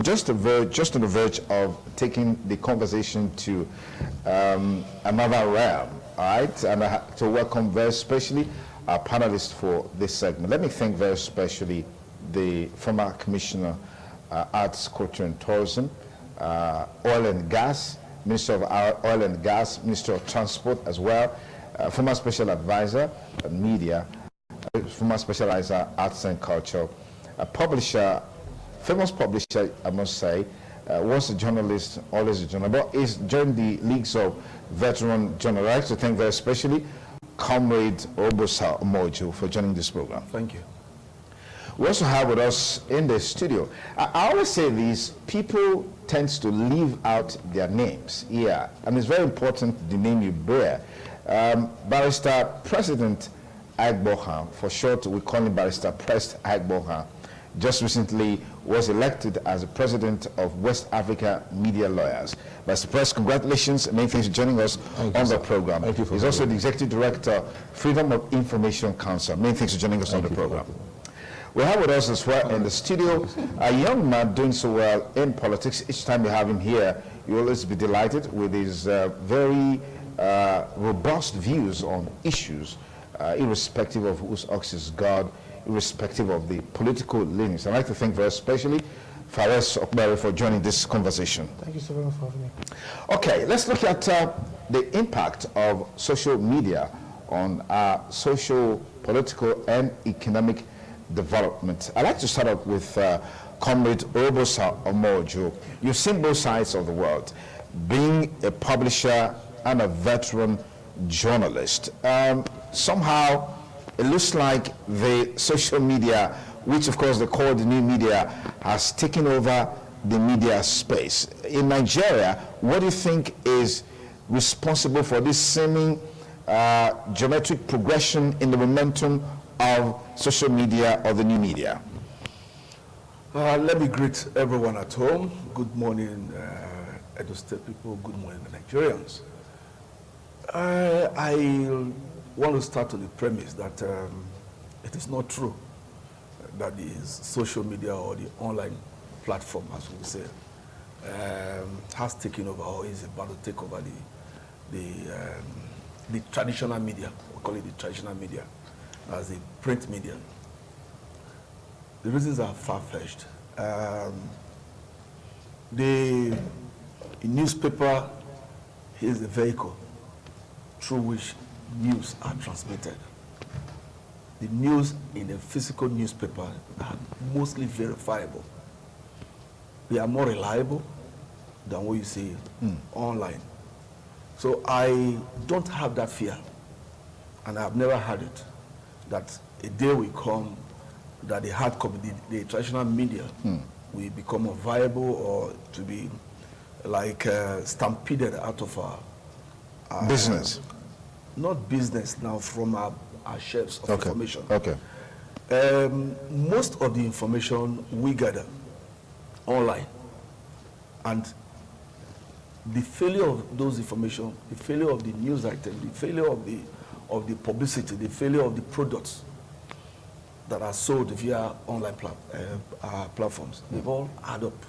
just on the verge of taking the conversation to another realm, all right? And to welcome very specially our panelists for this segment. Let me thank very specially the former Commissioner, Arts, Culture and Tourism, Oil and Gas, Minister of Oil and Gas, Minister of Transport as well, former Special Advisor on Media, former Special Advisor Arts and Culture, a publisher, famous publisher, I must say, was a journalist, always a journalist, but is joined the leagues of veteran journalists. I'd like to thank very especially Comrade Obosa Omojo for joining this program. Thank you. We also have with us in the studio, I always say this, people tend to leave out their names here, and it's very important the name you bear. Barrister President Agboha, for short we call him Barrister Prest Agboha, just recently was elected as the president of West Africa Media Lawyers. Mr. Press, congratulations, and many thanks for joining us on the program. Thank you. He's also the executive director, Freedom of Information Council. Many thanks for joining us on the program. We have with us as well in the studio a young man doing so well in politics. Each time we have him here, you will always be delighted with his very robust views on issues, irrespective of whose ox is God, irrespective of the political leanings. I'd like to thank very especially Fares Okbere for joining this conversation. Thank you so very much for having me. Okay, let's look at the impact of social media on our social, political, and economic development. I'd like to start off with Comrade Obosa Omojo. You've seen both sides of the world, being a publisher and a veteran journalist. Somehow, it looks like the social media, which of course they call the new media, has taken over the media space. In Nigeria, what do you think is responsible for this seeming geometric progression in the momentum of social media or the new media? Let me greet everyone at home. Good morning, Edo State people. Good morning, Nigerians. I want to start on the premise that it is not true that the social media or the online platform, as we say, has taken over or is about to take over the traditional media. We call it the traditional media as the print media. The reasons are far-fetched. The newspaper is the vehicle through which news are transmitted. The news in the physical newspaper are mostly verifiable. They are more reliable than what you see online. So I don't have that fear, and I've never had it, that a day will come that the hard copy, the traditional media will become more viable or to be like stampeded out of our business. Not business now, from our shelves of information. Okay. Most of the information we gather online, and the failure of those information, the failure of the news item, the failure of the publicity, the failure of the products that are sold via online platforms, they've all add up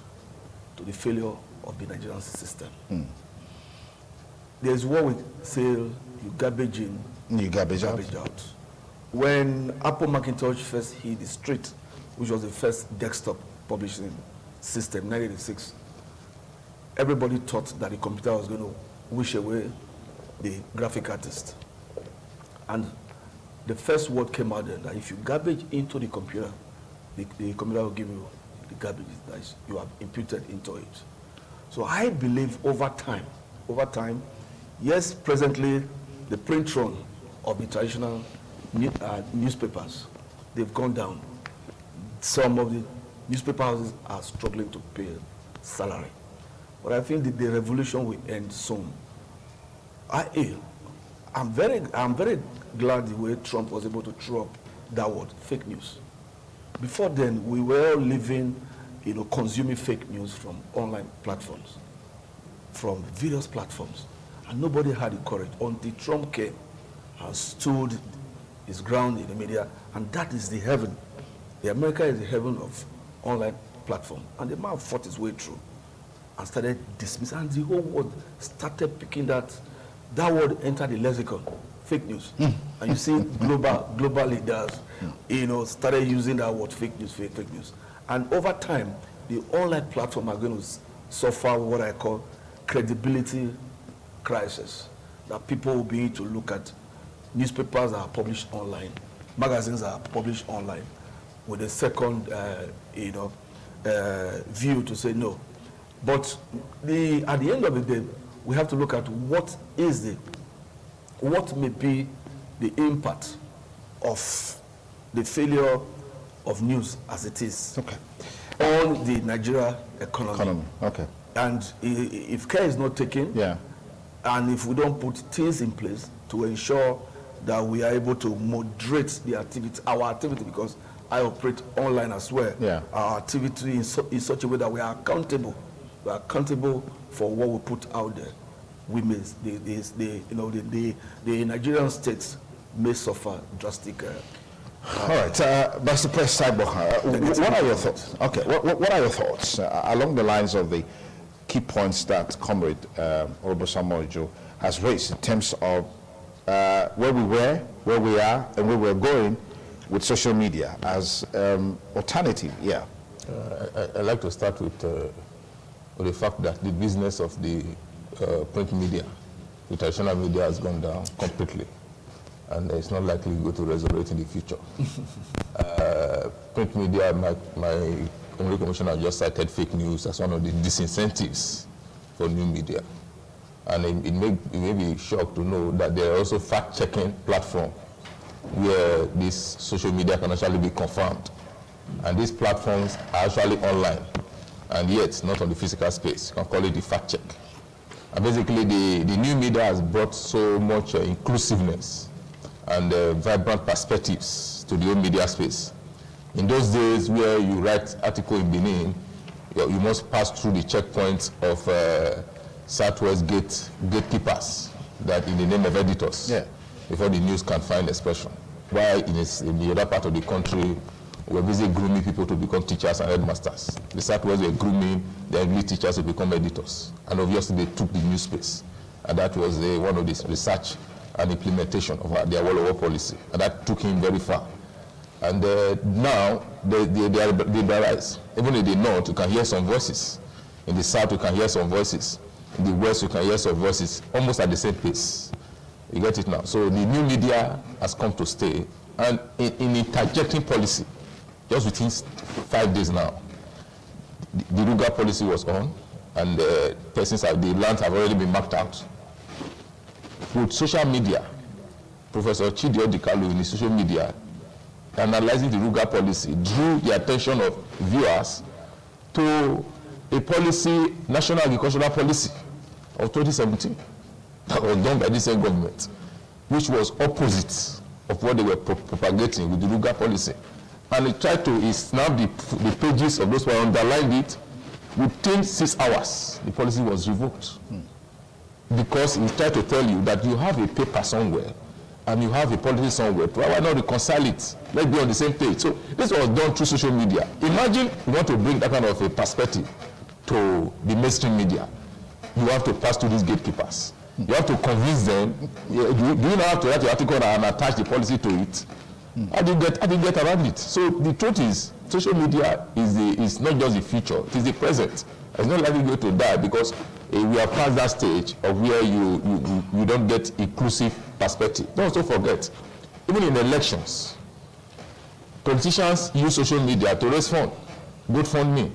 to the failure of the Nigerian system. There's what we say, you garbage in, you garbage out. When Apple Macintosh first hit the street, which was the first desktop publishing system, 1986, everybody thought that the computer was going to wish away the graphic artist. And the first word came out there that if you garbage into the computer, the computer will give you the garbage that you have imputed into it. So I believe over time, yes, presently the print run of the traditional newspapers, they've gone down. Some of the newspaper houses are struggling to pay salary. But I think that the revolution will end soon. I'm very glad the way Trump was able to throw up that word, fake news. Before then, we were all living, consuming fake news from online platforms, from various platforms. And nobody had the courage until Trump came and stood his ground in the media, and that is the heaven. The America is the heaven of online platform. And the man fought his way through and started dismissing, and the whole world started picking that word entered the lexicon, fake news. And you see global leaders, started using that word, fake news. And over time, the online platform are going to suffer what I call credibility crisis. That people will be able to look at newspapers that are published online, magazines that are published online, with a second, view to say no. But at the end of the day, we have to look at what may be the impact of the failure of news as it is on the Nigeria economy. Okay. And if care is not taken, and if we don't put things in place to ensure that we are able to moderate our activity, because I operate online as well. Our activity in such a way that we are accountable. We are accountable for what we put out there. We may, the Nigerian states may suffer drastic. All right, Mr. Press Sidebar, what are your thoughts? Okay, what are your thoughts along the lines of the key points that Comrade Orobo has raised in terms of where we were, where we are, and where we're going with social media as alternative? I'd like to start with the fact that the business of the print media, the traditional media, has gone down completely, and it's not likely to go to resurrect in the future. Print media, my Community Commissioner just cited fake news as one of the disincentives for new media. And it may be shocked to know that there are also fact-checking platforms where this social media can actually be confirmed. And these platforms are actually online, and yet not on the physical space. You can call it the fact check. And basically, the new media has brought so much inclusiveness and vibrant perspectives to the old media space. In those days where you write article in Benin, you must pass through the checkpoints of Southwest gatekeepers, that in the name of editors, before the news can find expression. While in the other part of the country, we're busy grooming people to become teachers and headmasters. The Southwest were grooming the English teachers to become editors. And obviously they took the news space. And that was one of the research and implementation of their Awolowo policy. And that took him very far. And now they rise. Even in the north, you can hear some voices. In the south, you can hear some voices. In the west, you can hear some voices, almost at the same pace. You get it now. So the new media has come to stay. And in interjecting policy, just within 5 days now, the Ruga policy was on, and the lands have already been mapped out. With social media, Professor Chidi Odikalu in his social media, analyzing the Ruga policy, drew the attention of viewers to a policy, National Agricultural Policy of 2017, that was done by the same government, which was opposite of what they were propagating with the Ruga policy. And he snapped the pages of those who underlined it. Within 6 hours, the policy was revoked. Because he tried to tell you that you have a paper somewhere and you have a policy somewhere. Why not reconcile it? Let's be on the same page. So this was done through social media. Imagine you want to bring that kind of a perspective to the mainstream media. You have to pass through these gatekeepers. You have to convince them. Do you not have to write your article and attach the policy to it? How do you get around it? So the truth is, social media is not just the future, it is the present. It's not likely going to die because we are past that stage of where you don't get inclusive perspective. Don't also forget, even in elections, politicians use social media to raise funds. Good fund me.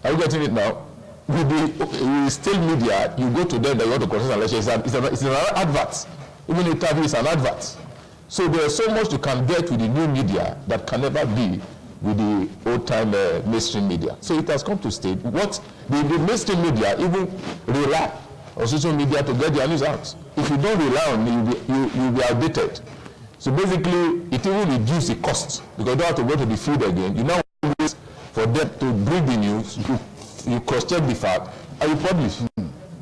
Are you getting it now? With the still media, you go to them that you want to contest an election. It's an advert. Even the interview is an advert. So there's so much you can get with the new media that can never be with the old-time mainstream media. So it has come to stay. What the mainstream media even rely on social media to get their news out. If you don't rely on it, you'll be outdated. So basically, it even reduces the cost because you don't have to go to the field again. You now wait for them to bring the news, you cross-check the fact, and you publish.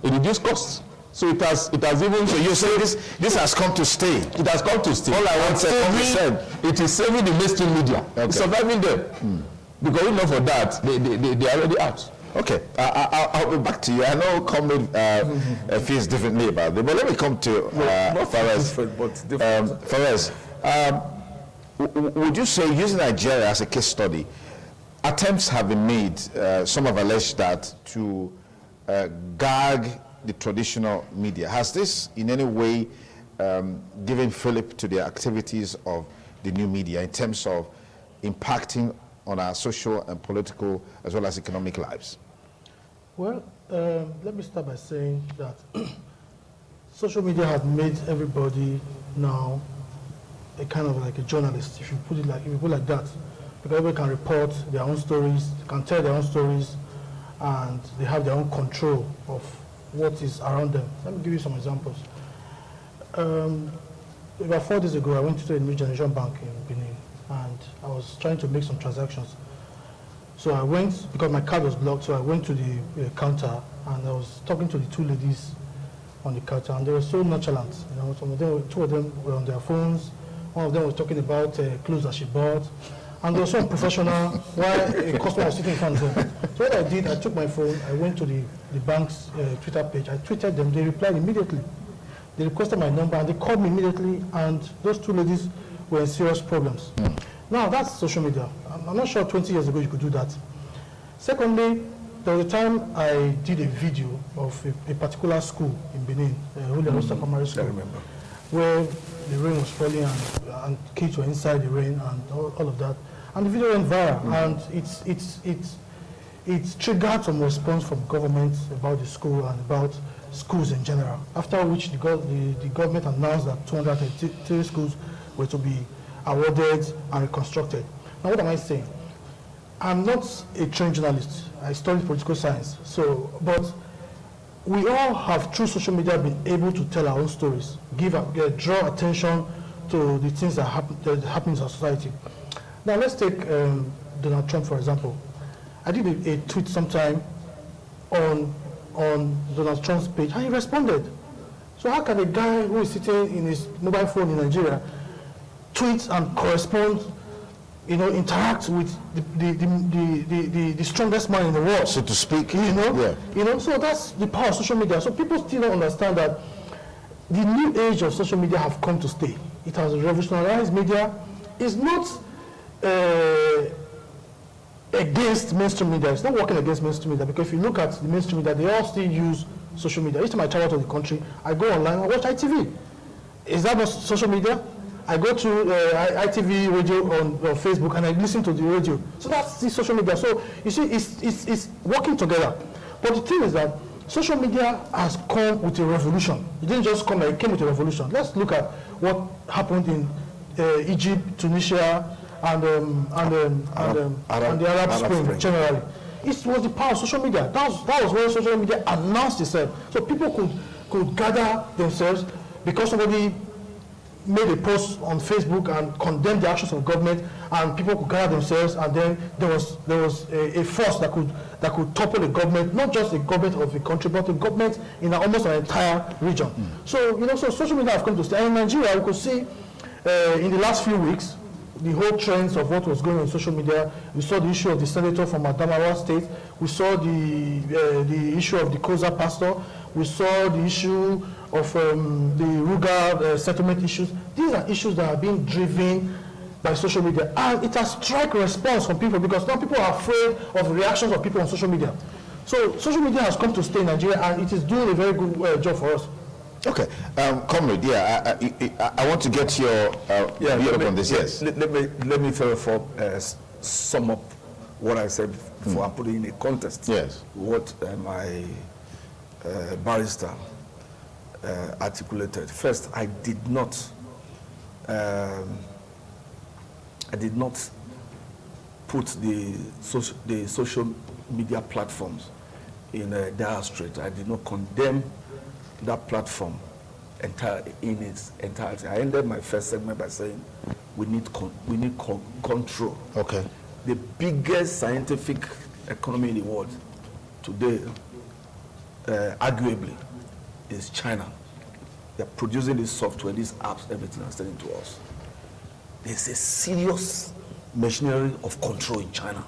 It reduces costs. So it has even. So you say this has come to stay. It has come to stay. All I want to say, it is saving the mainstream media. Okay. It's surviving them. Because if not for that, they are already out. Okay, I'll be back to you. I know Comrade feels differently about it, but let me come to Fares. Fares, would you say, using Nigeria as a case study, attempts have been made, some have alleged that, to gag the traditional media? Has this in any way given fillip to the activities of the new media in terms of impacting on our social and political as well as economic lives? Well, let me start by saying that social media has made everybody now a kind of like a journalist, if you put it like that, because everybody can report their own stories, can tell their own stories, and they have their own control of what is around them. Let me give you some examples. About 4 days ago, I went to a New Generation Bank in Benin, and I was trying to make some transactions. So I went, because my card was blocked, so I went to the counter, and I was talking to the 2 ladies on the counter, and they were so nonchalant. You know, some of them, 2 of them were on their phones. One of them was talking about clothes that she bought, and they were so unprofessional while a customer was sitting in front of them. So what I did, I took my phone, I went to the bank's Twitter page, I tweeted them, they replied immediately. They requested my number, and they called me immediately, and those 2 ladies were in serious problems. Now, that's social media. I'm not sure 20 years ago you could do that. Secondly, there was a time I did a video of a particular school in Benin, Holy Rosa Primary School, where the rain was falling and kids were inside the rain and all of that. And the video went viral, and it triggered some response from government about the school and about schools in general, after which the government announced that 233 schools were to be awarded and reconstructed. Now, what am I saying? I'm not a trained journalist. I studied political science. But we all have, through social media, been able to tell our own stories, draw attention to the things that happen in our society. Now, let's take Donald Trump, for example. I did a tweet sometime on Donald Trump's page, and he responded. So how can a guy who is sitting in his mobile phone in Nigeria tweet and correspond, interact with the strongest man in the world, so to speak? So that's the power of social media. So people still don't understand that the new age of social media have come to stay. It has revolutionized media. It's not against mainstream media. It's not working against mainstream media, because if you look at the mainstream media, they all still use social media. Each time I travel to the country, I go online, I watch ITV. Is that not social media? I go to ITV radio on Facebook, and I listen to the radio. So that's the social media. So you see, it's working together. But the thing is that social media has come with a revolution. It didn't just come, it came with a revolution. Let's look at what happened in Egypt, Tunisia, and the Arab Spring generally. It was the power of social media. That was where social media announced itself. So people could gather themselves because somebody made a post on Facebook and condemned the actions of government, and people could gather themselves, and then there was a force that could topple the government, not just the government of the country, but the government in almost an entire region. So so social media have come to stay. And in Nigeria, we could see in the last few weeks the whole trends of what was going on in social media. We saw the issue of the senator from Adamawa State. We saw the issue of the Koza pastor. We saw the issue of the Ruga settlement issues. These are issues that are being driven by social media, and it has struck response from people, because now people are afraid of the reactions of people on social media. So social media has come to stay in Nigeria, and it is doing a very good job for us. Okay, Comrade, I want to get your view on this. Yes. Let me therefore sum up what I said before. I put it in a context. Yes. What my barrister articulated. First, I did not put the social media platforms in a dire strait. I did not condemn that platform in its entirety. I ended my first segment by saying we need control. Okay. The biggest scientific economy in the world today, arguably, is China. They're producing this software, these apps, everything are selling to us. There's a serious machinery of control in China.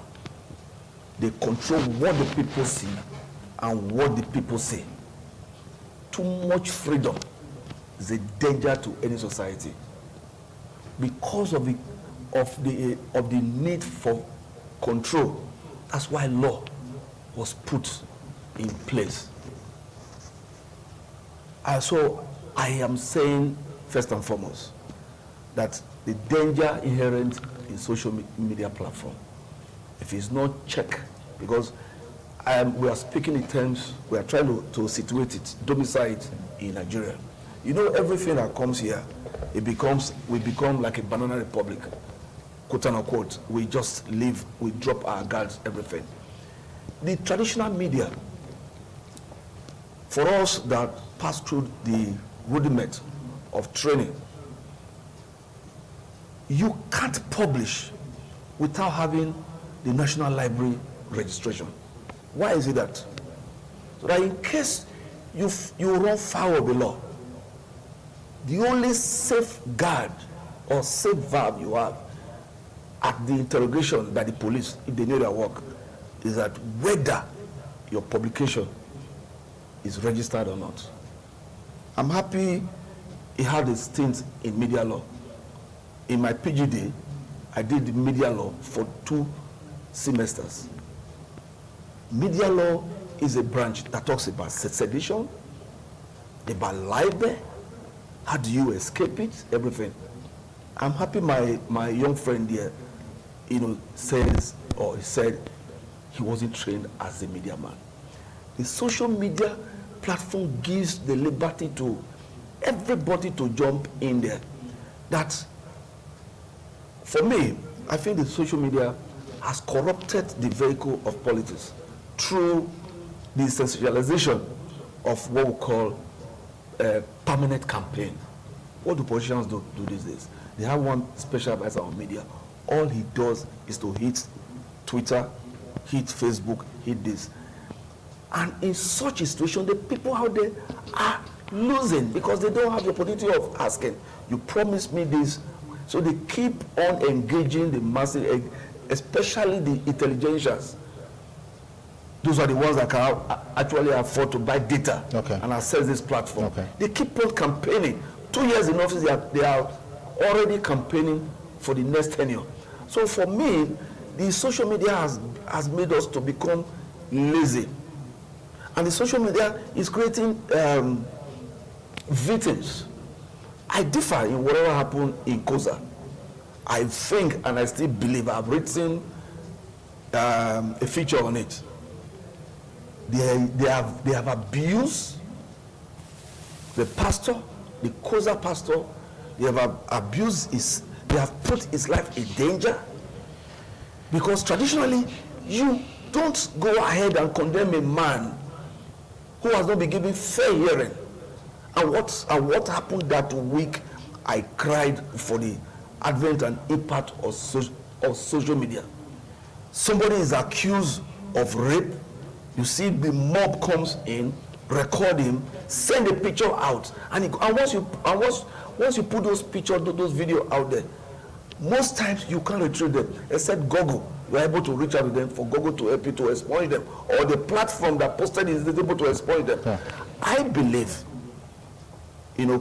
They control what the people see and what the people say. Too much freedom is a danger to any society because of the need for control. That's why law was put in place. So I am saying first and foremost that the danger inherent in social media platform, if it's not checked, because we are speaking in terms, we are trying to situate it, domicile it in Nigeria. You know, everything that comes here, we become like a banana republic, quote unquote. We just live, we drop our guards, everything. The traditional media, for us that pass through the rudiment of training, you can't publish without having the National Library registration. Why is it that? So that in case you run foul of the law, the only safeguard or safe valve you have at the interrogation by the police, if they know their work, is that whether your publication is registered or not. I'm happy he had a stint in media law. In my PGD, I did media law for 2 semesters. Media law is a branch that talks about sedition, about libel, how do you escape it, everything. I'm happy my young friend here, says, or he said he wasn't trained as a media man. The social media platform gives the liberty to everybody to jump in there. That, for me, I think the social media has corrupted the vehicle of politics through the sensationalization of what we call permanent campaign. What do politicians do these days? They have one special advisor on media. All he does is to hit Twitter, hit Facebook, hit this. And in such a situation, the people out there are losing because they don't have the opportunity of asking, you promised me this. So they keep on engaging the masses, especially the intelligentsias. Those are the ones that can actually afford to buy data and access this platform. They keep on campaigning. 2 years in office, they are already campaigning for the next tenure. So for me, the social media has made us to become lazy. And the social media is creating victims. I differ in whatever happened in Koza. I think, and I still believe, I've written a feature on it. They have abused the pastor, the Koza pastor. They have abused they have put his life in danger. Because traditionally, you don't go ahead and condemn a man who has not been given fair hearing. And what happened that week, I cried for the advent and impact of social media. Somebody is accused of rape. You see the mob comes in, record him, send a picture out, and once you put those pictures, those videos out there, most times you can't retrieve them, except Google. You're able to reach out to them for Google to help you to exploit them, or the platform that posted is able to exploit them. Yeah. I believe,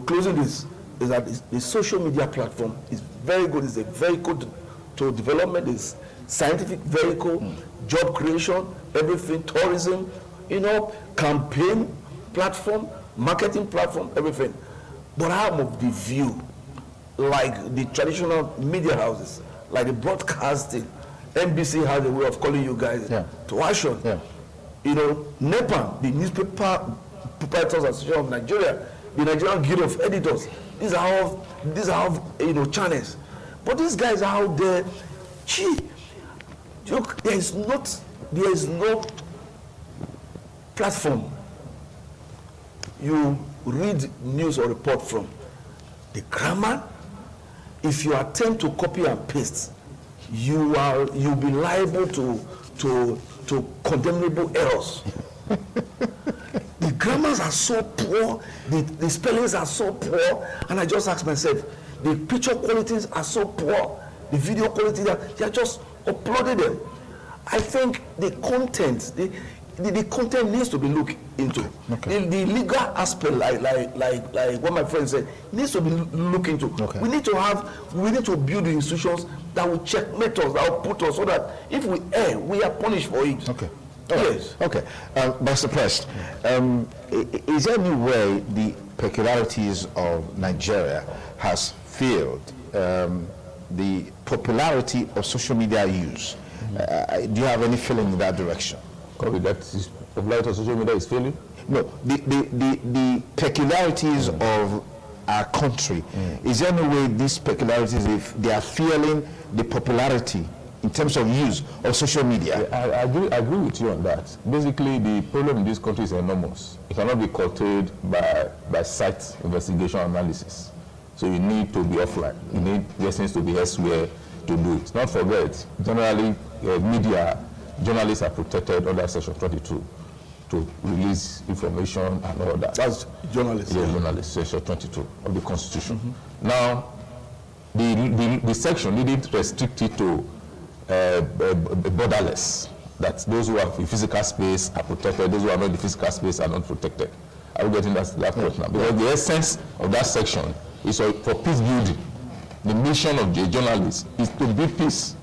closing this, is that the social media platform is very good. It's a vehicle to development, it's scientific vehicle, job creation, everything, tourism, campaign platform, marketing platform, everything. But I'm of the view, like the traditional media houses, like the broadcasting, NBC has a way of calling you guys to action. Yeah. NEPA, the Newspaper Proprietors Association of Nigeria, the Nigerian Guild of Editors, these are all channels. But these guys are out there. There is no platform you read news or report from. The grammar, if you attempt to copy and paste, you'll be liable to condemnable errors. The grammars are so poor, the spellings are so poor, and I just ask myself, the picture qualities are so poor, the video quality, they are just uploading them. I think the content, the content needs to be looked into. Okay. The legal aspect, like what my friend said, needs to be looked into. Okay. We need to build the institutions that will checkmate us, that will put us, so that if we err, we are punished for it. Okay. Yes. Okay. Mr. Prest, is there any way the peculiarities of Nigeria has failed the popularity of social media use? Do you have any feeling in that direction? That is, popularity of social media is failing? No, the peculiarities of our country, is there any way these peculiarities, if they are failing the popularity in terms of use of social media? I agree with you on that. Basically, the problem in this country is enormous. It cannot be curtailed by site investigation analysis. So you need to be offline. You need lessons to be elsewhere to do it. Not forget, generally, media, journalists are protected under Section 22 to release information and all that. That's journalists. Yeah, journalists, Section 22 of the Constitution. Now, the section needed restrict it to borderless, that those who have a physical space are protected, those who are not in the physical space are not protected. Are we getting that point now? Because the essence of that section is for peace building. The mission of the journalist is to build peace.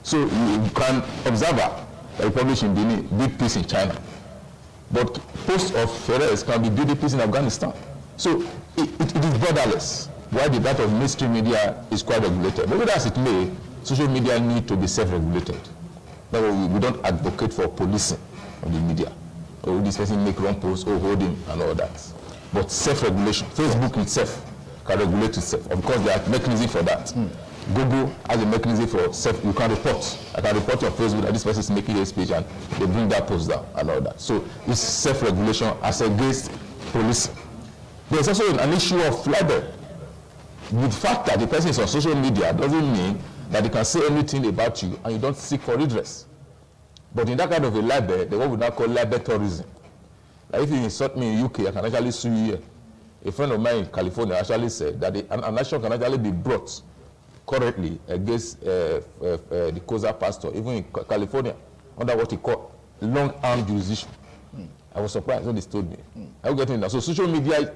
So you can observe that we publish in Benin, build peace in China. But post of Ferez can be building peace in Afghanistan. So it is borderless. Why the that of mainstream media is quite regulated. Maybe as it may, social media need to be self-regulated. We don't advocate for policing of the media. Or this person make wrong posts or hold him and all that. But self-regulation. Facebook itself can regulate itself. Of course, there are mechanisms for that. Google has a mechanism for self. You can report. I can report on Facebook that this person is making a speech and they bring that post down and all that. So it's self-regulation as against policing. There's also an issue of libel. The fact that the person is on social media doesn't mean that they can say anything about you and you don't seek for redress. But in that kind of a libel, the what we now call libel tourism. Like if you insult me in UK, I can actually sue you here. A friend of mine in California actually said that an action can actually be brought currently against the COSA pastor, even in California, under what he called long-arm jurisdiction. I was surprised when they told me. I'm getting that. So social media,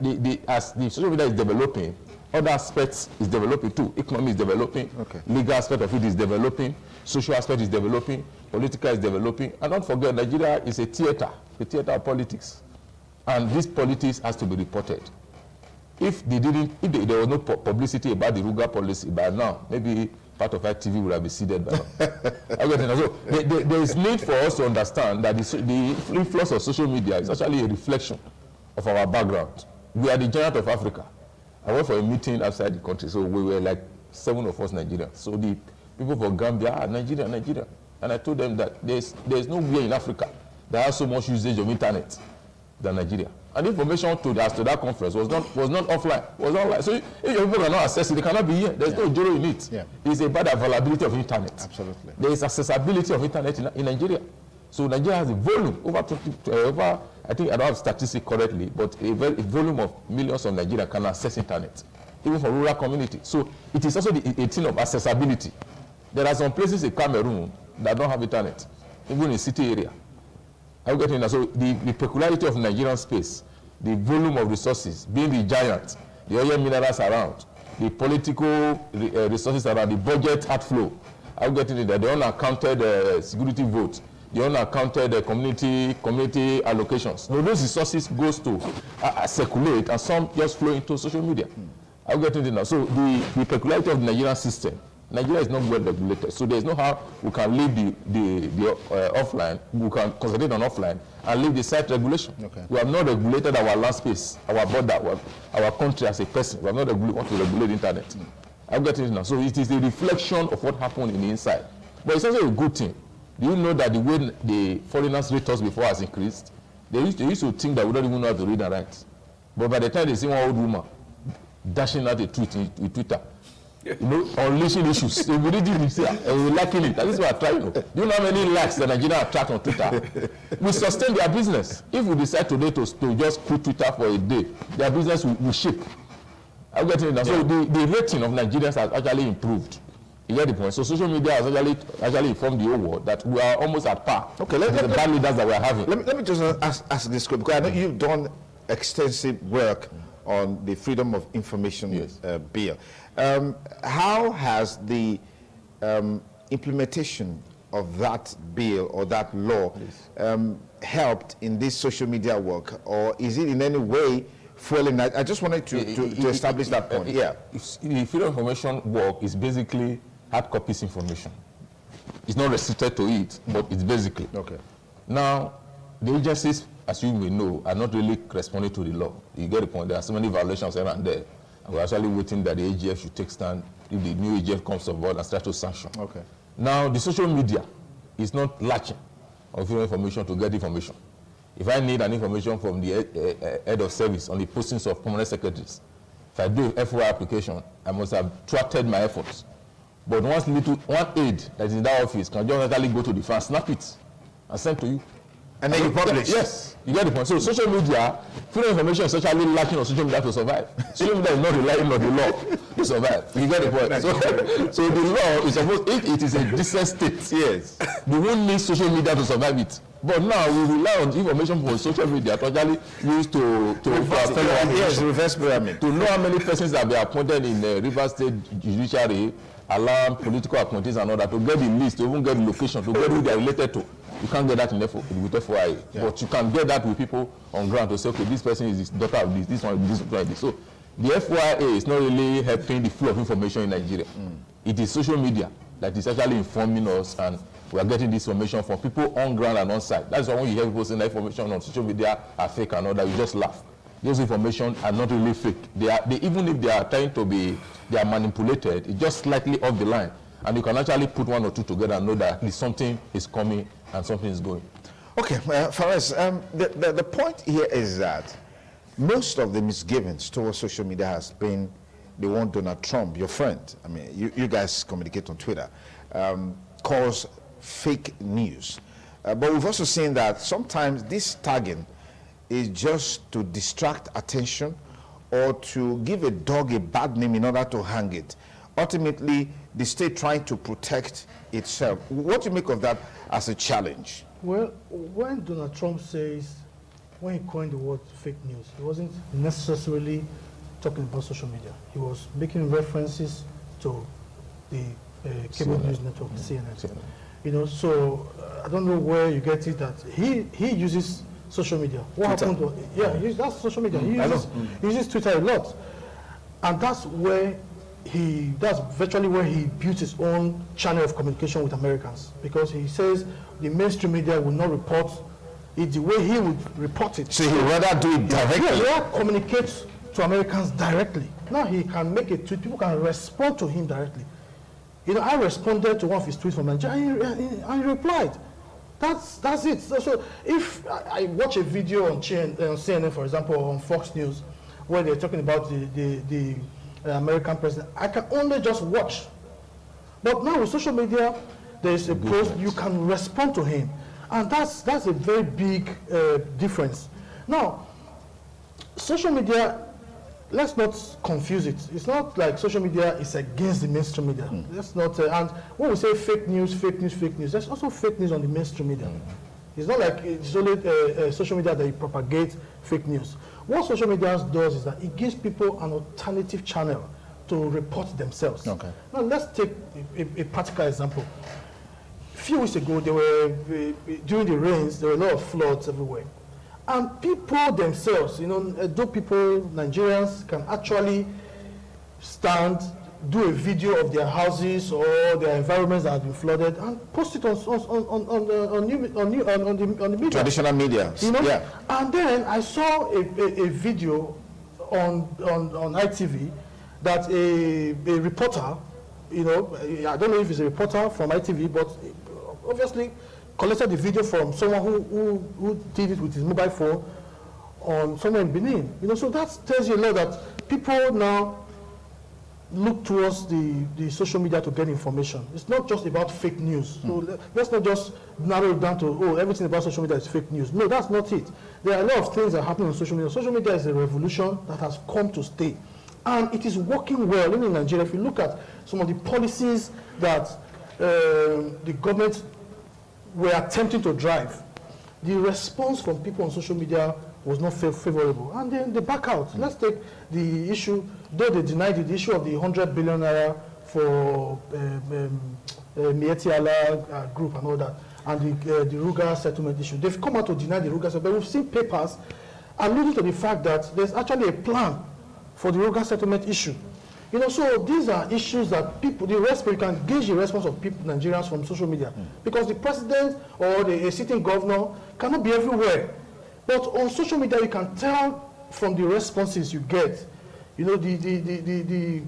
as the social media is developing, other aspects is developing too. Economy is developing, legal aspect of it is developing, social aspect is developing, political is developing. And don't forget, Nigeria is a theater of politics. And this politics has to be reported. If there was no publicity about the Ruga policy by now, maybe part of ITV would have been seeded by now. So there is need for us to understand that the influence of social media is actually a reflection of our background. We are the giant of Africa. I went for a meeting outside the country, so we were like 7 of us Nigerians. So the people from Gambia, Nigeria. And I told them that there's nowhere in Africa that has so much usage of internet than Nigeria. And the information to that conference was not offline, was online. So if your people cannot access it, they cannot be here. There's no joro in it. It's about availability of internet. Absolutely. There is accessibility of internet in Nigeria. So Nigeria has a volume over I think I don't have statistics correctly, but a volume of millions of Nigerians can access internet, even for rural communities. So it is also a thing of accessibility. There are some places in Cameroon that don't have internet, even in city area. I'm getting that. So the peculiarity of Nigerian space, the volume of resources, being the giant, the oil minerals around, the political resources around, the budget outflow. I'm getting that. The unaccounted security votes, the unaccounted community allocations. So those resources goes to circulate, and some just flow into social media. I'm getting it now. So the peculiarity of the Nigerian system, Nigeria is not well regulated. So there is no how we can leave the offline, we can concentrate on offline and leave the site regulation. We have not regulated our land space, our border, our country as a person. We have not want to regulate the internet. I'm getting it now. So it is a reflection of what happened in the inside. But it's also a good thing. Do you know that the way the foreigners rate us before has increased? They used to think that we don't even know how to read and write. But by the time they see one old woman dashing out a tweet in Twitter, unleashing issues, they will read it themselves and we're liking it. That is what we're trying to. Do you know how many likes the Nigerian attract on Twitter? We sustain their business. If we decide today to just put Twitter for a day, their business will shake. I'm getting it now. So the rating of Nigerians has actually improved. You get the point? So social media has actually informed the whole world that we are almost at par. Okay, the bad leaders that we are having. Let me just ask this question, because I know you've done extensive work on the Freedom of Information bill. How has the implementation of that bill or that law helped in this social media work, or is it in any way fueling that? I just wanted to establish that point. The freedom of information work is basically hard copies information. It's not restricted to it, but it's basically. Okay. Now, the agencies, as you may know, are not really responding to the law. You get the point. There are so many violations here and there. And we're actually waiting that the AGF should take stand if the new AGF comes on board and start to sanction. Okay. Now, the social media is not latching on freedom of information to get information. If I need an information from the head of service on the postings of permanent secretaries, if I do a FOI application, I must have thwarted my efforts. But one aide that is in that office can just actually go to the fan, snap it, and send to you. And then you publish? Yes, you get the point. So social media, freedom of information is actually lacking on social media to survive. Social media is not relying on the law to survive. You get the point? So the law is supposed, if it is a decent state, yes, we won't need social media to survive it. But now we rely on information from social media to actually use to reverse pyramid. To know how many persons that be appointed in the River State Judiciary, allow political appointees and all that, to get the list, to even get the location, to get who they are related to. You can't get that with FOI, but you can get that with people on ground to say, okay, this person is the daughter of this one, this one, this. So the FOIA is not really helping the flow of information in Nigeria. It is social media that is actually informing us, and we are getting this information from people on ground and on site. That's why when you hear people saying that information on social media are fake and all that, you just laugh. Those information are not really fake. Even if they are trying to be, they are manipulated, it's just slightly off the line. And you can actually put one or two together and know that at least something is coming and something is going. Okay, Faraz, the point here is that most of the misgivings towards social media has been the one Donald Trump, your friend, I mean, you guys communicate on Twitter, calls fake news. But we've also seen that sometimes this tagging is just to distract attention or to give a dog a bad name in order to hang it. Ultimately, the state trying to protect itself. What do you make of that as a challenge? Well, when Donald Trump says, when he coined the word fake news, he wasn't necessarily talking about social media. He was making references to the cable news network, CNN. You know, so I don't know where you get it that he uses social media. What Twitter. Happened to, that's social media. He uses Twitter a lot. And that's where that's virtually where he built his own channel of communication with Americans, because he says the mainstream media will not report it the way he would report it. So he'd rather do it directly? Yeah, communicate to Americans directly. Now he can make a tweet, people can respond to him directly. You know, I responded to one of his tweets from Nigeria and he replied. That's it. So if I watch a video on CNN, for example, or on Fox News, where they're talking about the American president, I can only just watch. But now with social media, there's a post, you can respond to him. And that's a very big difference. Now, social media, let's not confuse it. It's not like social media is against the mainstream media. That's not, and when we say fake news, there's also fake news on the mainstream media. It's not like it's only social media that propagates fake news. What social media does is that it gives people an alternative channel to report themselves. Okay. Now let's take a practical example. A few weeks ago, during the rains, there were a lot of floods everywhere. And people themselves, you know, Nigerians can actually do a video of their houses or their environments that have been flooded and post it on the media. Traditional media. You know? Yeah. And then I saw a video on ITV that a reporter, you know, I don't know if it's a reporter from ITV, but obviously collected the video from someone who did it with his mobile phone on somewhere in Benin. You know, so that tells you a lot that people now look towards the social media to get information. It's not just about fake news. So let's not just narrow it down to, everything about social media is fake news. No, that's not it. There are a lot of things that happen on social media. Social media is a revolution that has come to stay. And it is working well. Even in Nigeria, if you look at some of the policies that the government were attempting to drive, the response from people on social media was not favorable. And then they back out. Let's take the issue, though they denied it, the issue of the 100 billion naira for Mieti Allah group and all that, and the Ruga settlement issue. They've come out to deny the Ruga settlement, but we've seen papers alluding to the fact that there's actually a plan for the Ruga settlement issue. You know, so these are issues that people, you can gauge the response of people, Nigerians, from social media, because the president or a sitting governor cannot be everywhere. But on social media, you can tell from the responses you get, you know, the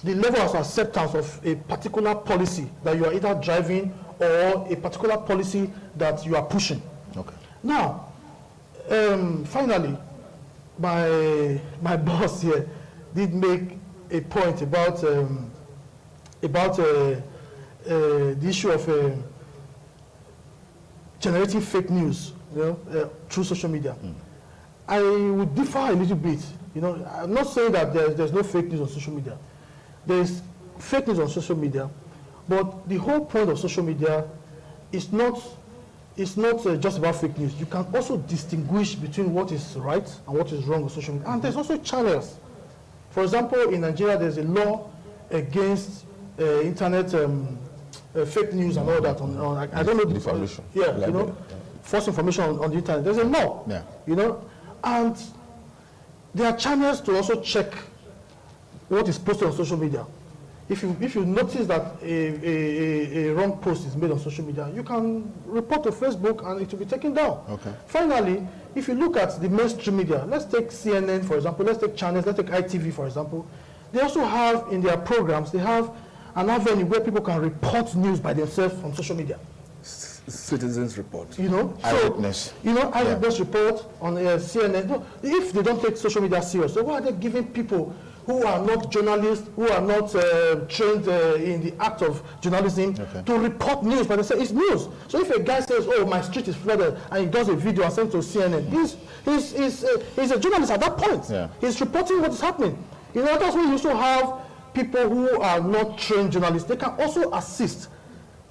level of acceptance of a particular policy that you are either driving or a particular policy that you are pushing. Okay. Now, finally, my boss here did make a point about the issue of generating fake news, you know, through social media. I would differ a little bit. You know, I'm not saying that there's no fake news on social media. There's fake news on social media, but the whole point of social media is not just about fake news. You can also distinguish between what is right and what is wrong on social media. And there's also channels. For example, in Nigeria, there's a law against internet fake news and all that. I don't know. Defamation. Yeah, you know, false information on the internet. There's a law, you know, and there are channels to also check what is posted on social media. If you notice that a wrong post is made on social media, you can report to Facebook and it will be taken down. Okay. Finally, if you look at the mainstream media, let's take CNN, for example, let's take channels, let's take ITV, for example. They also have in their programs, they have an avenue where people can report news by themselves from social media. Citizens report. You know, eyewitness. You know, eyewitness report on CNN. No, if they don't take social media serious, so why are they giving people who are not journalists, who are not trained in the act of journalism, to report news? But they say it's news. So if a guy says, "Oh, my street is flooded," and he does a video and sends to CNN, he's a journalist at that point. Yeah. He's reporting what is happening. You know, that's why you also have people who are not trained journalists. They can also assist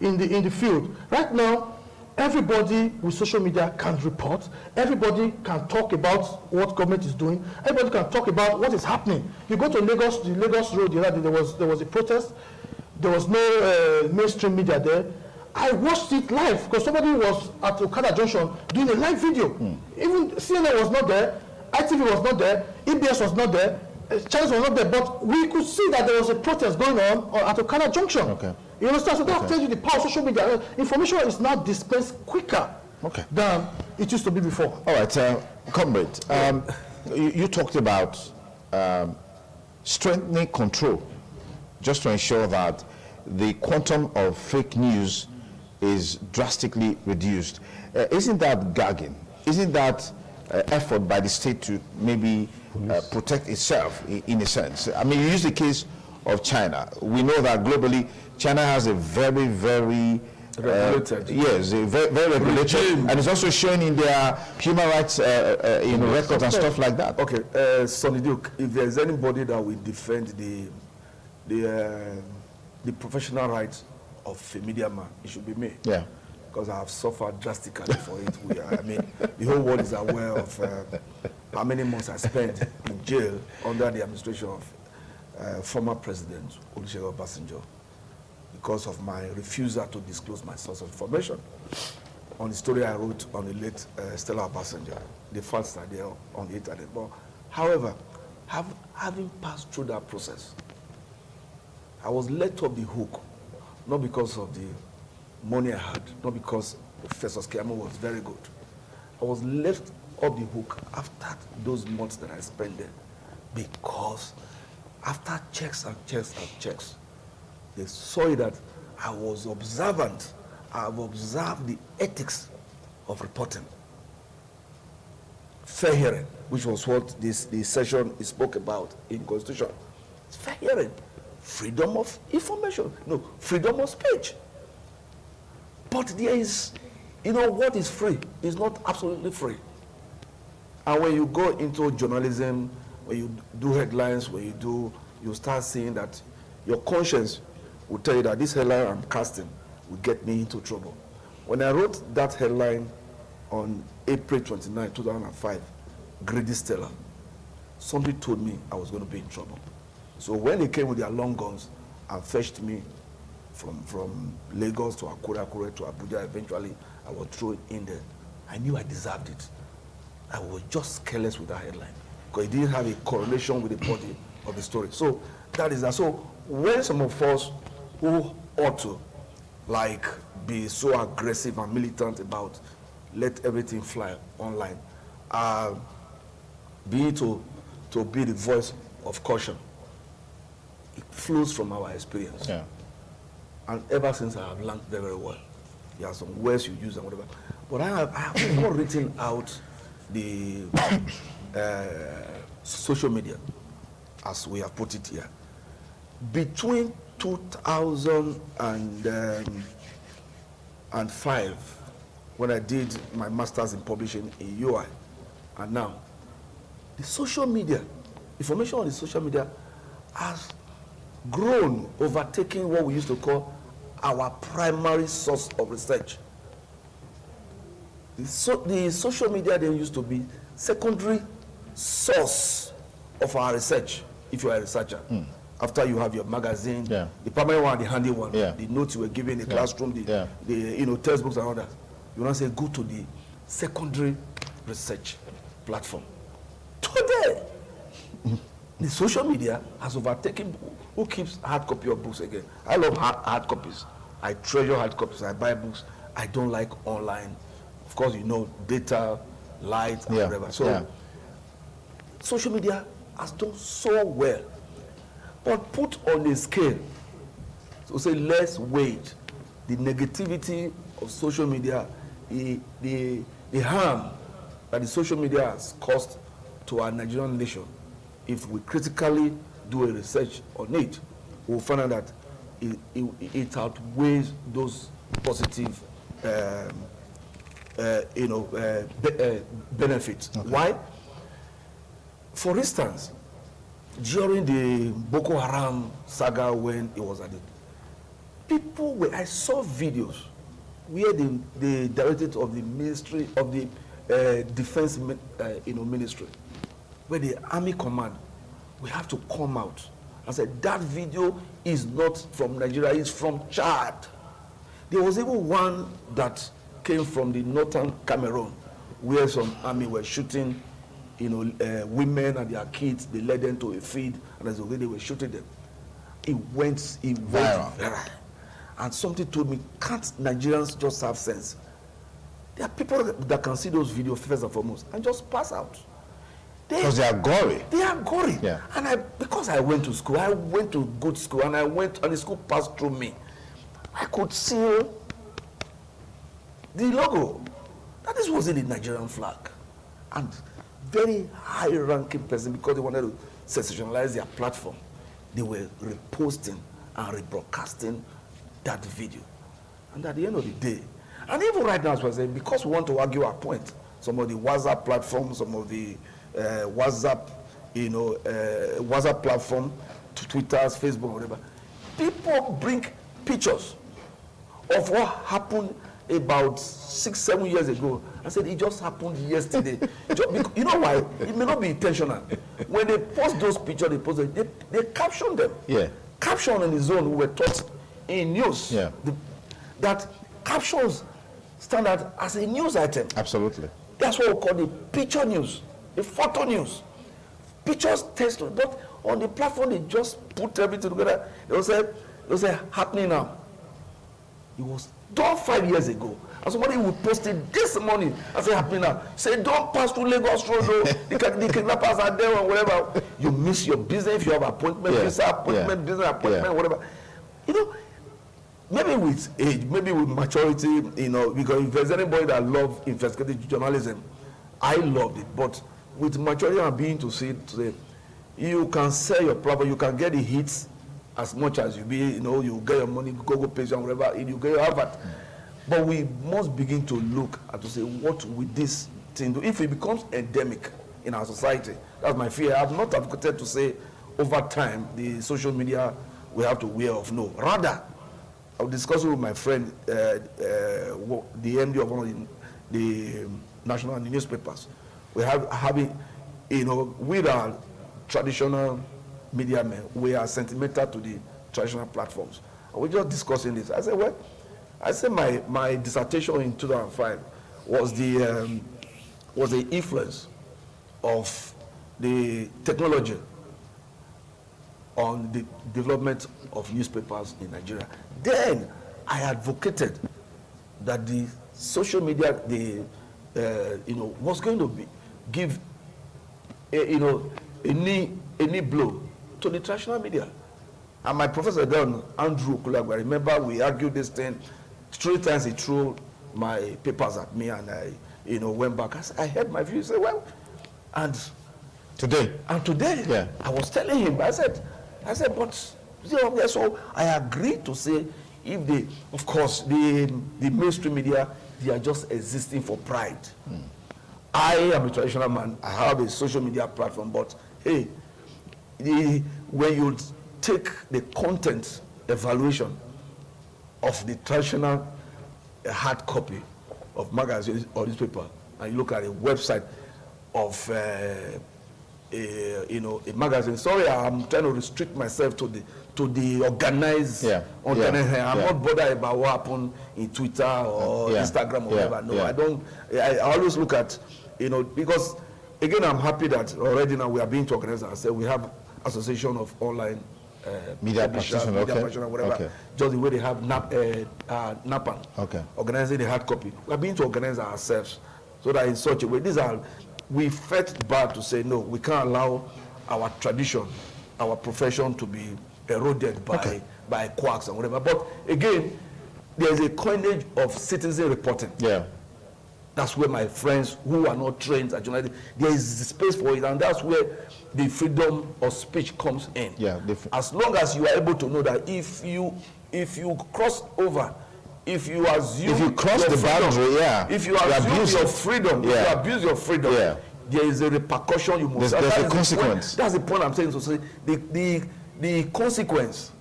in the field. Right now, everybody with social media can report. Everybody can talk about what government is doing. Everybody can talk about what is happening. You go to Lagos, the Lagos Road the other day, there was a protest. There was no mainstream media there. I watched it live because somebody was at Okada Junction doing a live video. Even CNN was not there, ITV was not there, EBS was not there, channels was not there, but we could see that there was a protest going on at Okada Junction. Okay. You understand? So that tells you the power of social media. Information is now dispensed quicker than it used to be before. All right, comrade, you talked about strengthening control just to ensure that the quantum of fake news is drastically reduced. Isn't that gagging? Isn't that effort by the state to maybe protect itself in a sense? I mean, you use the case of China. We know that globally, China has a very, very regulated. Yes, very, very regulated, and it's also shown in their human rights records and stuff like that. Okay, Sonny Duke, if there's anybody that will defend the professional rights of a media man, it should be me. Yeah. Because I have suffered drastically for it. I mean, the whole world is aware of how many months I spent in jail under the administration of former President Olusegun Obasanjo because of my refusal to disclose my source of information on the story I wrote on the late Stella Obasanjo. The facts are there on the internet. But, however, having passed through that process, I was let off the hook, not because of the money I had, not because Professor Skiamo was very good. I was left off the hook after those months that I spent there because after checks and checks and checks, they saw that I was observant. I've observed the ethics of reporting. Fair hearing, which was what the session spoke about in Constitution. It's fair hearing. Freedom of information. No, freedom of speech. But there is, you know, what is free is not absolutely free. And when you go into journalism, when you do headlines, you start seeing that your conscience will tell you that this headline I'm casting will get me into trouble. When I wrote that headline on April 29, 2005, Greedy Stella, somebody told me I was going to be in trouble. So when they came with their long guns and fetched me from Lagos to Akure to Abuja, eventually I was thrown in there. I knew I deserved it. I was just careless with that headline because it didn't have a correlation with the body of the story. So that is that. So when some of us who ought to like be so aggressive and militant about let everything fly online, be to be the voice of caution, it flows from our experience. Yeah. And ever since I have learned very, very well. There are some words you use and whatever. But I have not written out the social media as we have put it here. Between 2005, when I did my master's in publishing in UI, and now, the social media, information on the social media has grown, overtaking what we used to call our primary source of research. The social media then used to be secondary source of our research, if you are a researcher. After you have your magazine, the primary one, the handy one, the notes you were given in the classroom, the textbooks and all that. You want to say go to the secondary research platform. Today, the social media has overtaken. Who keeps hard copy of books again? I love hard copies. I treasure hard copies. I buy books. I don't like online. Of course, data, light, and whatever. So, social media has done so well. But put on a scale, so say let's weight the negativity of social media, the harm that the social media has caused to our Nigerian nation. If we critically do a research on it, we'll find out that it outweighs those positive benefits. Okay. Why? For instance, during the Boko Haram saga, when it was at it, I saw videos where the director of the Ministry of the Defense Ministry, where the Army Command, we have to come out and say that video is not from Nigeria, it's from Chad. There was even one that came from the northern Cameroon, where some army were shooting, women and their kids. They led them to a field, and as the way they were shooting them, it went viral. And something told me, can't Nigerians just have sense? There are people that can see those videos first and foremost and just pass out. Because they are gory. They are gory. Yeah. And because I went to school, I went to good school, and the school passed through me. I could see the logo. That wasn't the Nigerian flag. And very high-ranking person, because they wanted to sensationalize their platform, they were reposting and rebroadcasting that video. And at the end of the day, and even right now, as I say, because we want to argue our point, some of the WhatsApp platforms, some of the WhatsApp platform, to Twitter's, Facebook, whatever, people bring pictures of what happened about 6-7 years ago. I said it just happened yesterday. You know why? It may not be intentional. When they post those pictures, they caption them. Yeah. Caption in the zone, we were taught in news. Yeah. That captions stand out as a news item. Absolutely. That's what we call the picture news, the photo news. Pictures text, but on the platform they just put everything together. They say happening now. It was done 5 years ago. And somebody will post it this morning and say happening now. Say don't pass through Lagos Road, the kidnappers are there or whatever. You miss your business if you have appointment, visa appointment, business appointment, whatever. Maybe with age, maybe with maturity, because if there's anybody that loves investigative journalism, I loved it. But with maturity and being to see it today, you can sell your property, you can get the hits as much as you you get your money, Google page and whatever, you get your advert. But we must begin to look at to say, what will this thing do? If it becomes endemic, in our society. That's my fear. I've not advocated to say over time the social media we have to wear off. No, rather, I was discussing with my friend, the MD of one of the national newspapers. We have having, with our traditional media men, we are sentimental to the traditional platforms. And we're just discussing this. I said, well, my dissertation in 2005 was the influence of the technology on the development of newspapers in Nigeria. Then I advocated that the social media, was going to give a knee blow to the traditional media. And my professor then, Andrew Kulagwa, I remember we argued this thing 3 times. He threw my papers at me, and I, went back. I heard my view. He said, well, and today, yeah. I was telling him, I said, but so I agreed to say, if they, of course, the mainstream media, they are just existing for pride. I am a traditional man. I have a social media platform, but hey, when you take the content evaluation of the traditional hard copy of magazine or newspaper, and you look at a website of a magazine. Sorry, I'm trying to restrict myself to the organized. I'm not bothered about what happened in Twitter or Instagram or whatever. No, I don't. I always look at, because again, I'm happy that already now we are being to organize ourselves. We have Association of Online Media Practitioner, whatever. Okay. Just the way they have NAPAN, organizing the hard copy. We are being to organize ourselves so that in such a way, we felt bad to say, no, we can't allow our tradition, our profession to be eroded by quacks and whatever. But again, there's a coinage of citizen reporting. Yeah. That's where my friends who are not trained as journalists, there is space for it, and that's where the freedom of speech comes in. Yeah. As long as you are able to know that if you cross over, if you cross the boundary, if you abuse your freedom, if you abuse your freedom, there is a repercussion you must. There's a consequence. That's the point I'm saying. So say the consequence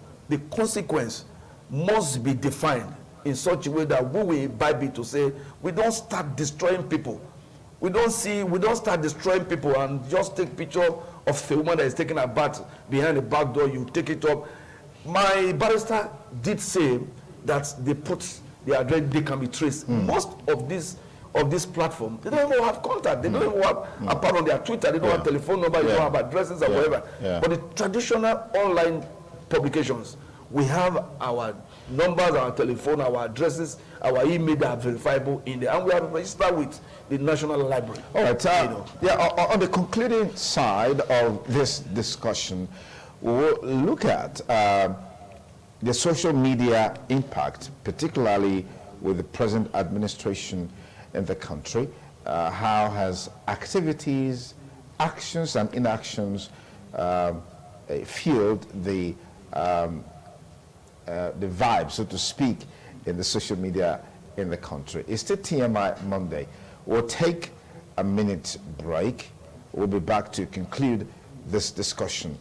must be defined in such a way that we will imbibe it to say we don't start destroying people. We don't start destroying people and just take picture of a woman that is taking a bath behind the back door. You take it up. My barrister did say that they put the address, they can be traced. Most of this platform, they don't even have contact. They don't even have, apart from their Twitter, they don't have telephone number, they don't have addresses or whatever. But the traditional online publications, we have our numbers, our telephone, our addresses, our email that are verifiable in there, and we are registered with the National Library. All right. On the concluding side of this discussion, we'll look at the social media impact, particularly with the present administration in the country. How has activities, actions, and inactions fueled the vibe, so to speak, in the social media in the country? It's still TMI Monday. We'll take a minute break. We'll be back to conclude this discussion.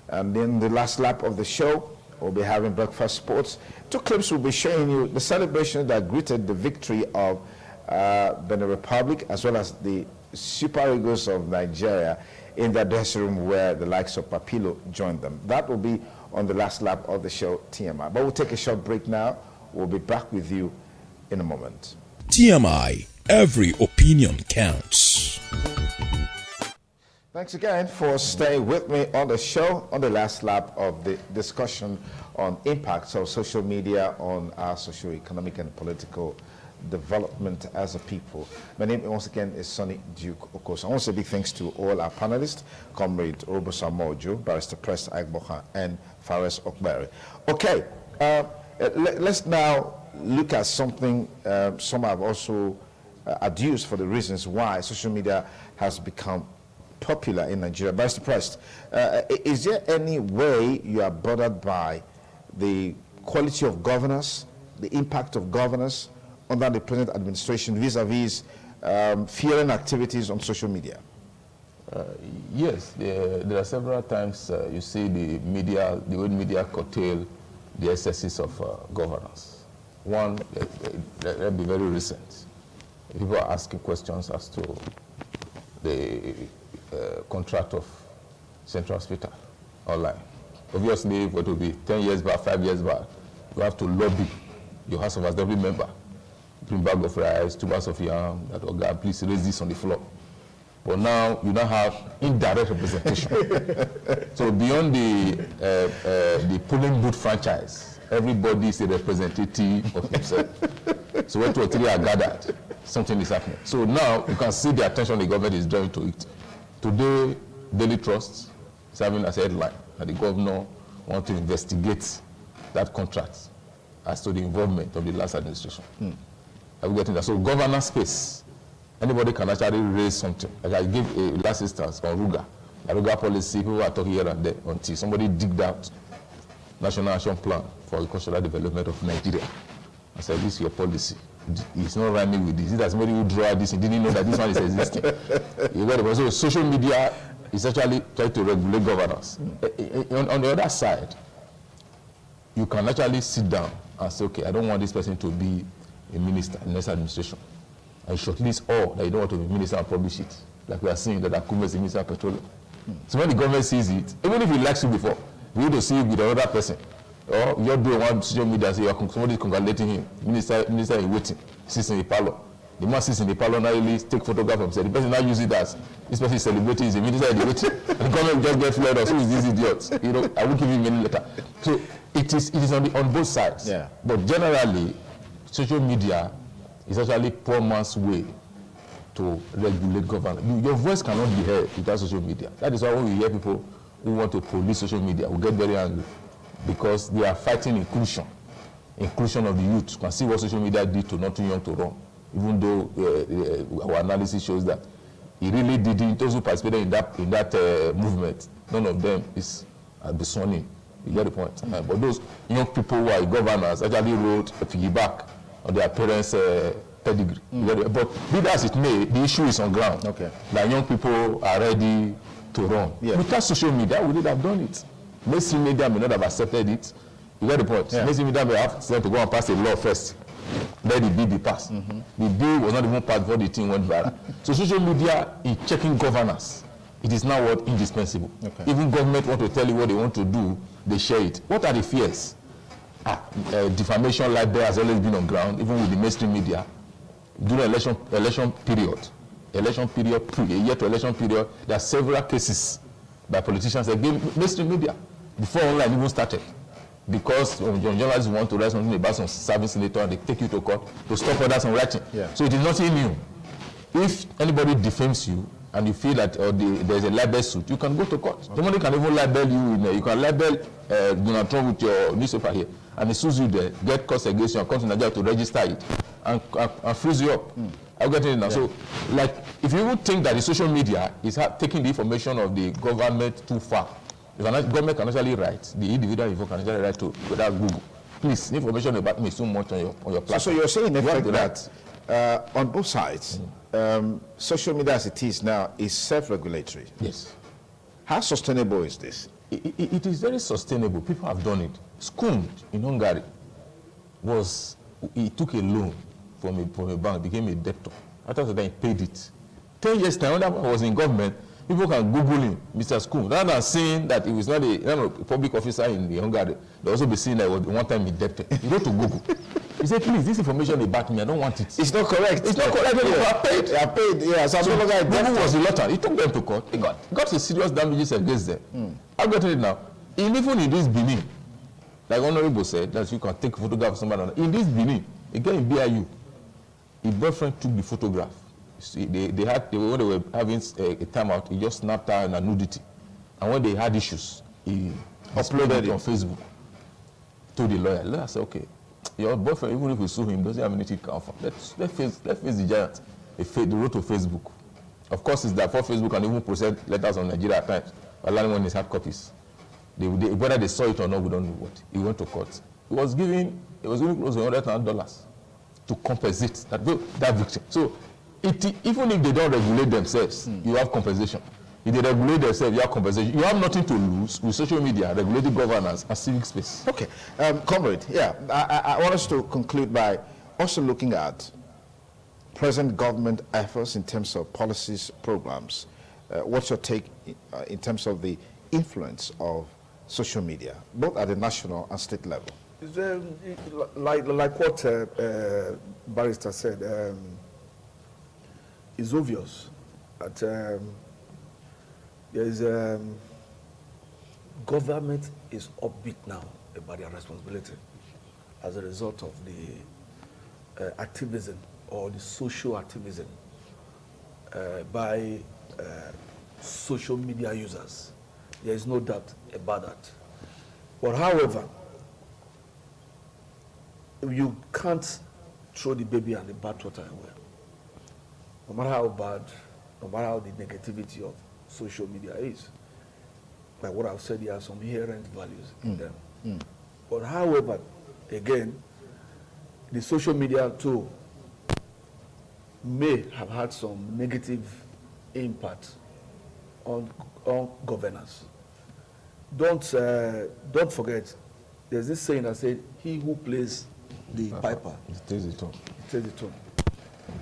And in the last lap of the show, we'll be having breakfast sports. 2 clips will be showing you the celebration that greeted the victory of Benin Republic, as well as the Super Eagles of Nigeria in the dressing room where the likes of Papilo joined them. That will be on the last lap of the show, TMI. But we'll take a short break now. We'll be back with you in a moment. TMI, every opinion counts. Thanks again for staying with me on the show, on the last lap of the discussion on impacts of social media on our socio-economic and political development as a people. My name once again is Sonny Duke Okosa. I want to say big thanks to all our panelists, Comrade Robosa Mojo, Barrister Press Agboha, and Fares Okberi. Okay, let's now look at something some have also adduced for the reasons why social media has become popular in Nigeria. Barrister Press, is there any way you are bothered by the quality of governance, the impact of governance under the present administration vis-a-vis fearing activities on social media? Yes, there are several times you see the way media curtail the excesses of governance. One, they'll be very recent. People are asking questions as to the contract of Central Hospital online. Obviously, if it will be 10 years back, 5 years back, you have to lobby your House of Assembly member, bring bag of rice, 2 bags of yam, that, oh God, please raise this on the floor. But now you now have indirect representation. So beyond the polling booth franchise, everybody is a representative of himself. So when 2 or 3 are gathered, something is happening. So now you can see the attention the government is drawing to it. Today, Daily Trust is having as a headline that the governor wants to investigate that contract as to the involvement of the last administration. Are we getting that? So governance space, anybody can actually raise something. Like I gave a last instance on Ruga. The Ruga policy, people are talking here and there until somebody digged out National Action Plan for Agricultural Development of Nigeria. I said, this is your policy. It's not rhyming with this. It has somebody who drew out this, he didn't know that this one is existing. You got it? So social media is actually trying to regulate governance. On the other side, you can actually sit down and say, okay, I don't want this person to be a minister in this administration. And shortlist all that you don't want to be minister and publish it. Like we are seeing that Akume is the minister of petroleum. So when the government sees it, even if he likes you before, we need to see it with another person. Or you're doing one social media, say somebody is congratulating him, minister is waiting, sits in the parlor. The man sits in the parlor now, really take photograph of himself. The person now use it as this person is celebrating, is the minister is waiting. And the government just get flooded, so is this idiot? You know, I will give him any letter. So it is on both sides. Yeah. But generally, social media is actually poor man's way to regulate government. Your voice cannot be heard without social media. That is why when we hear people who want to police social media, we get very angry, because they are fighting inclusion of the youth. You can see what social media did to Not Too Young to Run, even though our analysis shows that it really didn't. Those who participated in that movement, none of them is be sworn in. You get the point. But those young people who are governors actually wrote a piggyback on their parents' pedigree. But be that as it may, the issue is on ground. Okay. That young people are ready to run. Yeah. Without social media, we would have done it. Mainstream media may not have accepted it. You get the point. Yeah. Mainstream media may have to go and pass a law first. Let the bill be passed. The bill was not even passed before the thing went viral. So social media is checking governance. It is now what indispensable. Okay. Even government want to tell you what they want to do, they share it. What are the fears? Defamation libel has always been on ground, even with the mainstream media. During election period, a year to election period, there are several cases by politicians against mainstream media before online even started. Because journalists want to write something about some serving senator and they take you to court to stop others from writing. Yeah. So it is nothing new. If anybody defames you and you feel that there's a libel suit, you can go to court. Okay. Somebody can even libel you. You can libel Donald Trump with your newspaper here, and it sues you there, get costs against you, and come to Nigeria to register it, and freeze you up. I'm getting it now. Yeah. So, like, if you would think that the social media is taking the information of the government too far, the government can actually write, the individual can actually write to without Google. Please, information about me so much on your platform. So you're saying in effect that on both sides, social media as it is now is self-regulatory. Yes. How sustainable is this? It is very sustainable. People have done it. Skund in Hungary he took a loan from a bank, became a debtor. After that, he paid it. 10 years time, when that was in government, people can Google him, Mr. Skund. Rather than saying that he was not a public officer in Hungary, they also be saying that one time he debted. You go to Google. He said, please, this information about me, I don't want it. It's not correct. It's not correct. I paid. Yeah, so Google was reluctant. He took them to court. He got some serious damages against them. I've got it now. Even in this Benin, like Honorable said, that you can take a photograph of somebody. In this Benin, again in BIU, his boyfriend took the photograph. See, when they were having a timeout, he just snapped her in a nudity. And when they had issues, he uploaded it on Facebook. Told the lawyer. The lawyer said, okay, your boyfriend, even if we sue him, doesn't have anything to count for. Let's face the giant. They wrote to Facebook. Of course, it's that for Facebook and even process letters on Nigeria at times, allowing when it's hard copies. Whether they saw it or not, we don't know what. He went to court. It was giving close to $100,000 to compensate that victim. So even if they don't regulate themselves, you have compensation. If they regulate themselves, you have conversation. You have nothing to lose with social media, regulating governance and civic space. Okay, comrade, yeah, I want us to conclude by also looking at present government efforts in terms of policies, programs. What's your take in terms of the influence of social media, both at the national and state level? It's, like what Barrister said, it's obvious that there is government is upbeat now about their responsibility as a result of the activism or the social activism by social media users. There is no doubt about that. But however, you can't throw the baby and the bathwater away. No matter how bad, no matter how the negativity of social media is. Like what I've said, there are some inherent values in them. But however, again, the social media too may have had some negative impact on governance. Don't forget, there's this saying that said, he who plays the piper It is tells the tone.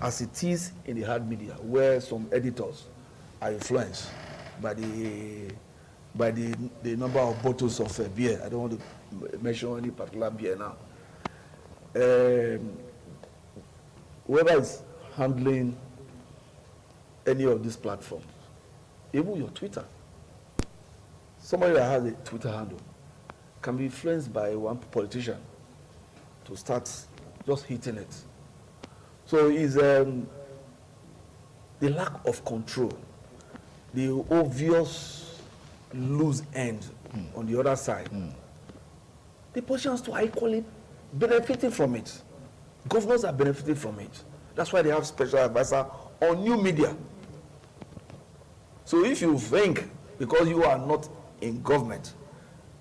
As it is in the hard media, where some editors are influenced by the number of bottles of beer. I don't want to mention any particular beer now. Whoever is handling any of these platforms, even your Twitter, somebody that has a Twitter handle can be influenced by one politician to start just hitting it. So it's the lack of control, the obvious loose end on the other side. The politicians too are equally benefiting from it. Governors are benefiting from it. That's why they have special advisor on new media. So if you think because you are not in government,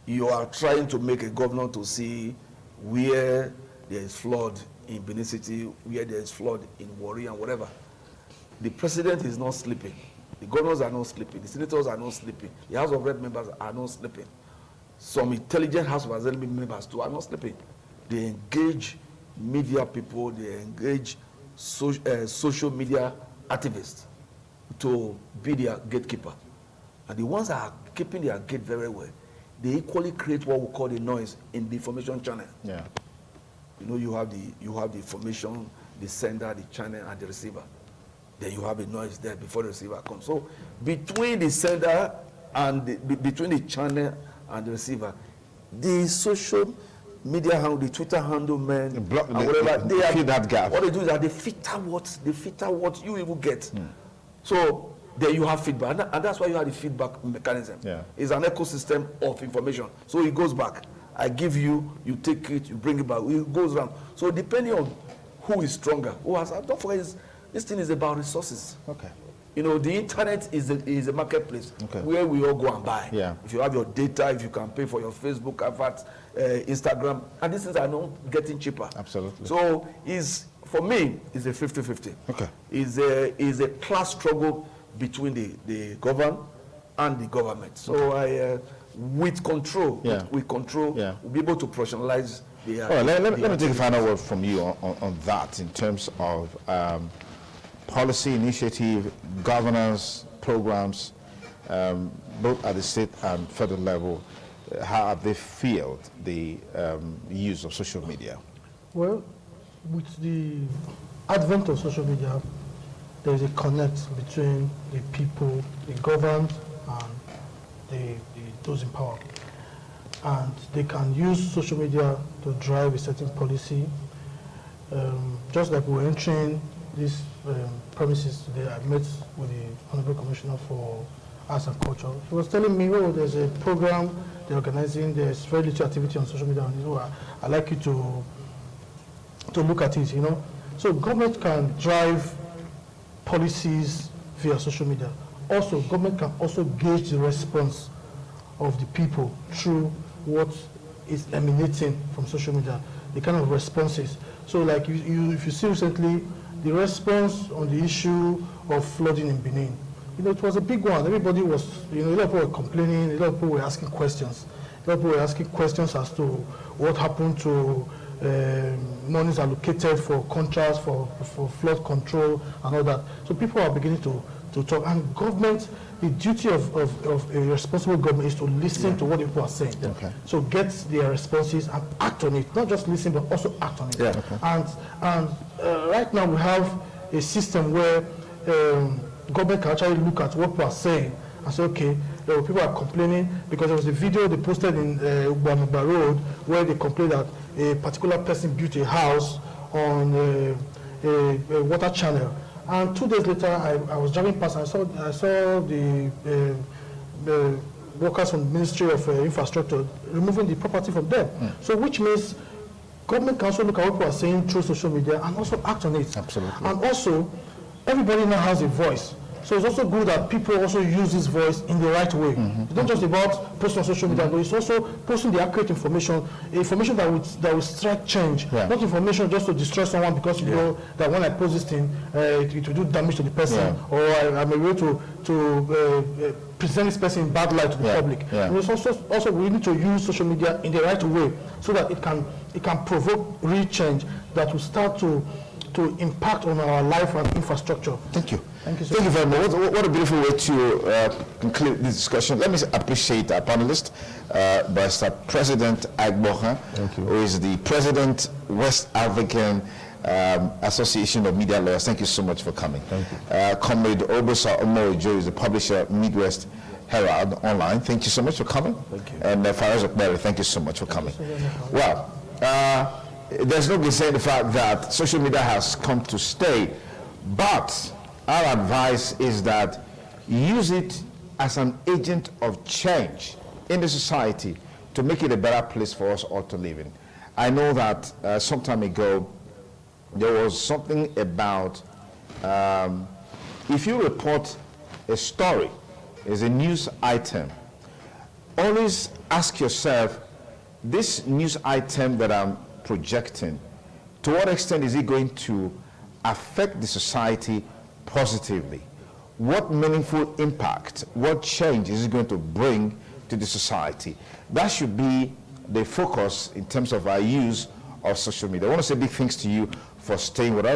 you are trying to make a governor to see where there is flood in Benin City, where there is flood in Warri and whatever. The president is not sleeping. The governors are not sleeping. The senators are not sleeping. The House of Rep members are not sleeping. Some intelligent House of Assembly members too are not sleeping. They engage media people. They engage social media activists to be their gatekeeper. And the ones that are keeping their gate very well, they equally create what we call the noise in the information channel. Yeah. You know, you have the information, the sender, the channel, and the receiver. Then you have a noise there before the receiver comes. So between the sender and between the channel and the receiver, the social media handle, the Twitter handle, man, and whatever, they fill that gap. What they do is that they filter what you even get. So there you have feedback, and that's why you have the feedback mechanism. Yeah. It's an ecosystem of information. So it goes back. I give you, you take it, you bring it back. It goes around. So depending on who is stronger, who has, don't forget, this thing is about resources. Okay. You know, the internet is a marketplace where we all go and buy. Yeah. If you have your data, if you can pay for your Facebook adverts, Instagram, and these things are not getting cheaper. Absolutely. So for me, it's a 50-50. Okay. It's a class struggle between the governed and the government. So with control, we'll be able to professionalize the. All right, let me take a final word from you on that in terms of policy initiative, governance programs, both at the state and federal level. How have they felt the use of social media? Well, with the advent of social media, there is a connect between the people, the governed, and those in power. And they can use social media to drive a certain policy. Just like we were entering these premises today, I met with the Honorable Commissioner for Arts and Culture. He was telling me, oh, there's a program they're organizing, there's very little activity on social media, and you know, I'd like you to look at it, you know. So government can drive policies via social media. Also, government can also gauge the response of the people through what is emanating from social media, the kind of responses. So like if you see recently, the response on the issue of flooding in Benin it was a big one. Everybody was, a lot of people were complaining, a lot of people were asking questions. A lot of people were asking questions as to what happened to monies allocated for contracts, for flood control and all that. So people are beginning to talk. And government, the duty of a responsible government is to listen to what people are saying. Okay. So get their responses and act on it. Not just listen, but also act on it. Yeah. Okay. And right now we have a system where government can actually look at what people are saying and say, okay, people are complaining because there was a video they posted in Ubamiba Road where they complained that a particular person built a house on a water channel. And 2 days later, I was driving past and I saw the workers from the Ministry of Infrastructure removing the property from them. So which means government can also look at what people are saying through social media and also act on it. Absolutely. And also, everybody now has a voice. So it's also good that people also use this voice in the right way. It's not just about posting on social media, but it's also posting the accurate information that will strike change. Yeah. Not information just to destroy someone because you know that when I post this thing, it will do damage to the person, or I'm able to present this person in bad light to the public. Yeah. And it's also we need to use social media in the right way so that it can provoke real change that will start to impact on our life and infrastructure. Thank you. Thank you, sir. Thank you very much. What a beautiful way to conclude this discussion. Let me appreciate our panelist, Barrister President Agboha, who is the President, West African Association of Media Lawyers. Thank you so much for coming. Thank you. Comrade Obosa Omorijo is the publisher, Midwest Herald Online. Thank you so much for coming. Thank you. And Faraz Okberi, thank you so much for coming. Well, there's no saying the fact that social media has come to stay, but our advice is that use it as an agent of change in the society to make it a better place for us all to live in. I know that some time ago there was something about if you report a story as a news item, always ask yourself, this news item that I'm projecting, to what extent is it going to affect the society positively? What meaningful impact, what change is it going to bring to the society? That should be the focus in terms of our use of social media. I want to say big thanks to you for staying with us.